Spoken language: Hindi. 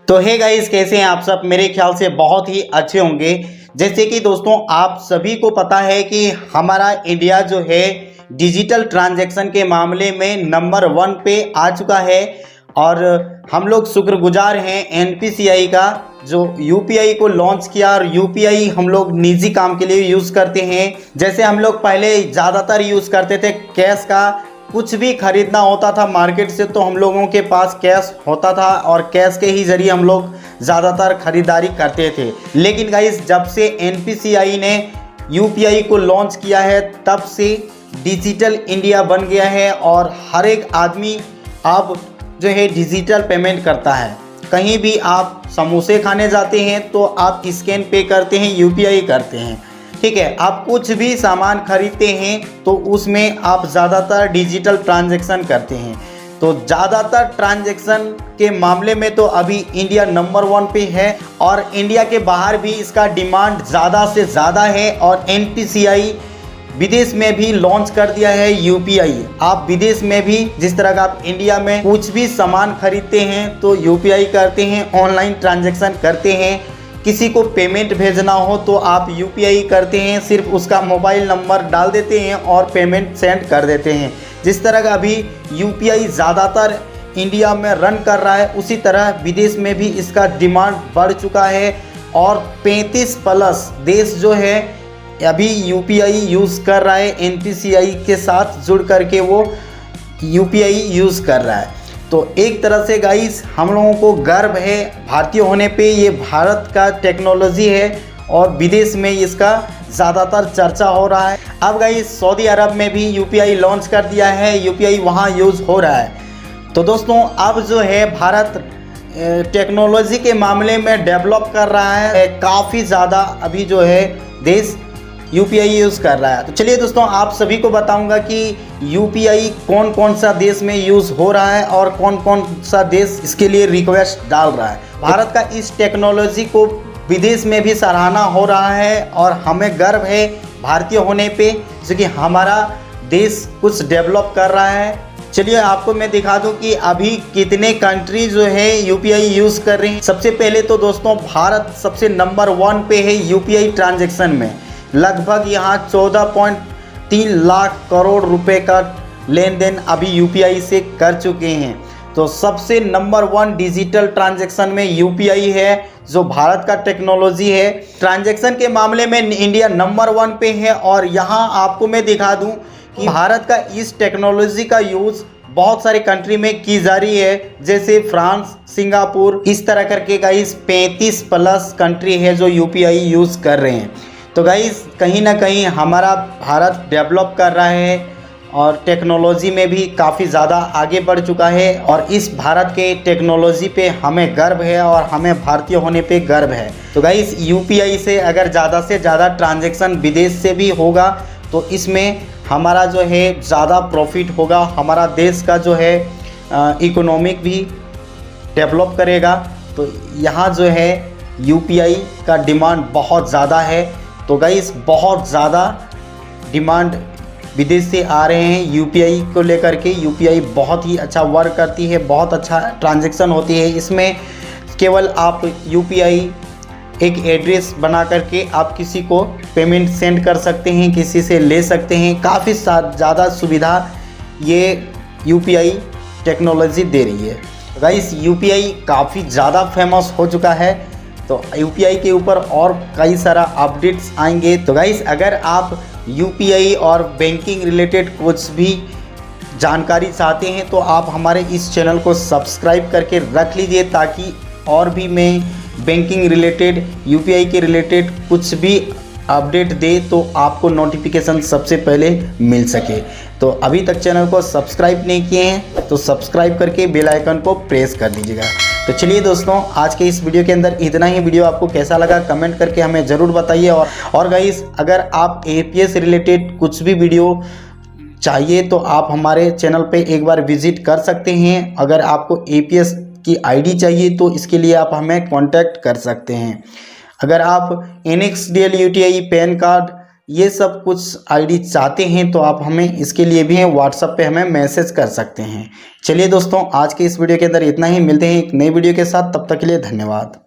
तो हे गाइस, कैसे हैं आप सब। मेरे ख्याल से बहुत ही अच्छे होंगे। जैसे कि दोस्तों आप सभी को पता है कि हमारा इंडिया जो है डिजिटल ट्रांजैक्शन के मामले में नंबर 1 पे आ चुका है और हम लोग शुक्रगुजार हैं एनपीसीआई का जो यूपीआई को लॉन्च किया। और यूपीआई हम लोग निजी काम के लिए यूज़ करते हैं। जैसे हम लोग पहले ज़्यादातर यूज़ करते थे कैश का, कुछ भी खरीदना होता था मार्केट से तो हम लोगों के पास कैश होता था और कैश के ही ज़रिए हम लोग ज़्यादातर खरीदारी करते थे। लेकिन गाइस, जब से एनपीसीआई ने यूपीआई को लॉन्च किया है तब से डिजिटल इंडिया बन गया है और हर एक आदमी अब जो है डिजिटल पेमेंट करता है। कहीं भी आप समोसे खाने जाते हैं तो आप स्कैन पे करते हैं, यूपीआई करते हैं। ठीक है, आप कुछ भी सामान खरीदते हैं तो उसमें आप ज़्यादातर डिजिटल ट्रांजैक्शन करते हैं। तो ज़्यादातर ट्रांजैक्शन के मामले में तो अभी इंडिया नंबर 1 पे है और इंडिया के बाहर भी इसका डिमांड ज़्यादा से ज़्यादा है। और एनपीसीआई विदेश में भी लॉन्च कर दिया है यूपीआई। आप विदेश में भी जिस तरह का आप इंडिया में कुछ भी सामान खरीदते हैं तो यूपीआई करते हैं, ऑनलाइन ट्रांजैक्शन करते हैं। किसी को पेमेंट भेजना हो तो आप यूपीआई करते हैं, सिर्फ उसका मोबाइल नंबर डाल देते हैं और पेमेंट सेंड कर देते हैं। जिस तरह का अभी यूपीआई ज़्यादातर इंडिया में रन कर रहा है उसी तरह विदेश में भी इसका डिमांड बढ़ चुका है और 35+ देश जो है अभी यूपीआई यूज़ कर रहा है। एनपीसीआई के साथ जुड़ करके वो यूपीआई यूज़ कर रहा है। तो एक तरह से गाइस हम लोगों को गर्व है भारतीय होने पे। ये भारत का टेक्नोलॉजी है और विदेश में इसका ज़्यादातर चर्चा हो रहा है। अब गाइस सऊदी अरब में भी यूपीआई लॉन्च कर दिया है, यूपीआई वहाँ यूज़ हो रहा है। तो दोस्तों अब जो है भारत टेक्नोलॉजी के मामले में डेवलप कर रहा है, काफ़ी ज़्यादा अभी जो है देश यूपीआई यूज़ कर रहा है। तो चलिए दोस्तों आप सभी को बताऊंगा कि यूपीआई कौन कौन सा देश में यूज़ हो रहा है और कौन कौन सा देश इसके लिए रिक्वेस्ट डाल रहा है। भारत का इस टेक्नोलॉजी को विदेश में भी सराहना हो रहा है और हमें गर्व है भारतीय होने पे, क्योंकि हमारा देश कुछ डेवलप कर रहा है। चलिए आपको मैं दिखा दूं कि अभी कितने कंट्री जो है यूपीआई यूज़ कर रही हैं। सबसे पहले तो दोस्तों भारत सबसे नंबर 1 पे है यूपीआई ट्रांजैक्शन में। लगभग यहाँ 14.3 लाख करोड़ रुपए का लेन देन अभी यूपीआई से कर चुके हैं। तो सबसे नंबर 1 डिजिटल ट्रांजैक्शन में यूपीआई है जो भारत का टेक्नोलॉजी है। ट्रांजैक्शन के मामले में इंडिया नंबर 1 पे है और यहाँ आपको मैं दिखा दूँ कि भारत का इस टेक्नोलॉजी का यूज़ बहुत सारे कंट्री में की जा रही है, जैसे फ्रांस, सिंगापुर, इस तरह करके गाइस 35+ कंट्री है जो यूपीआई यूज़ कर रहे हैं। तो गाइस कहीं ना कहीं हमारा भारत डेवलप कर रहा है और टेक्नोलॉजी में भी काफ़ी ज़्यादा आगे बढ़ चुका है और इस भारत के टेक्नोलॉजी पे हमें गर्व है और हमें भारतीय होने पे गर्व है। तो गाइस यूपीआई से अगर ज़्यादा से ज़्यादा ट्रांजैक्शन विदेश से भी होगा तो इसमें हमारा जो है ज़्यादा प्रॉफिट होगा, हमारा देश का जो है इकोनॉमिक भी डेवलप करेगा। तो यहाँ जो है यूपीआई का डिमांड बहुत ज़्यादा है। तो गाइस बहुत ज़्यादा डिमांड विदेश से आ रहे हैं यूपीआई को लेकर के। यूपीआई बहुत ही अच्छा वर्क करती है, बहुत अच्छा ट्रांजैक्शन होती है। इसमें केवल आप यूपीआई एक एड्रेस बना करके आप किसी को पेमेंट सेंड कर सकते हैं, किसी से ले सकते हैं। काफ़ी ज़्यादा सुविधा ये यूपीआई टेक्नोलॉजी दे रही है। गाइस यूपीआई काफ़ी ज़्यादा फेमस हो चुका है, तो यूपीआई के ऊपर और कई सारा अपडेट्स आएंगे। तो गाइस अगर आप यूपीआई और बैंकिंग रिलेटेड कुछ भी जानकारी चाहते हैं तो आप हमारे इस चैनल को सब्सक्राइब करके रख लीजिए, ताकि और भी मैं बैंकिंग रिलेटेड, यूपीआई के रिलेटेड कुछ भी अपडेट दे तो आपको नोटिफिकेशन सबसे पहले मिल सके। तो अभी तक चैनल को सब्सक्राइब नहीं किए हैं तो सब्सक्राइब करके बेल आइकन को प्रेस कर दीजिएगा। तो चलिए दोस्तों आज के इस वीडियो के अंदर इतना ही। वीडियो आपको कैसा लगा कमेंट करके हमें ज़रूर बताइए। और गाइस अगर आप एपीएस रिलेटेड कुछ भी वीडियो चाहिए तो आप हमारे चैनल पे एक बार विजिट कर सकते हैं। अगर आपको एपीएस की आईडी चाहिए तो इसके लिए आप हमें कांटेक्ट कर सकते हैं। अगर आप NXDL UTI पैन कार्ड ये सब कुछ आईडी चाहते हैं तो आप हमें इसके लिए भी व्हाट्सएप पे हमें मैसेज कर सकते हैं। चलिए दोस्तों, आज के इस वीडियो के अंदर इतना ही। मिलते हैं एक नई वीडियो के साथ, तब तक के लिए धन्यवाद।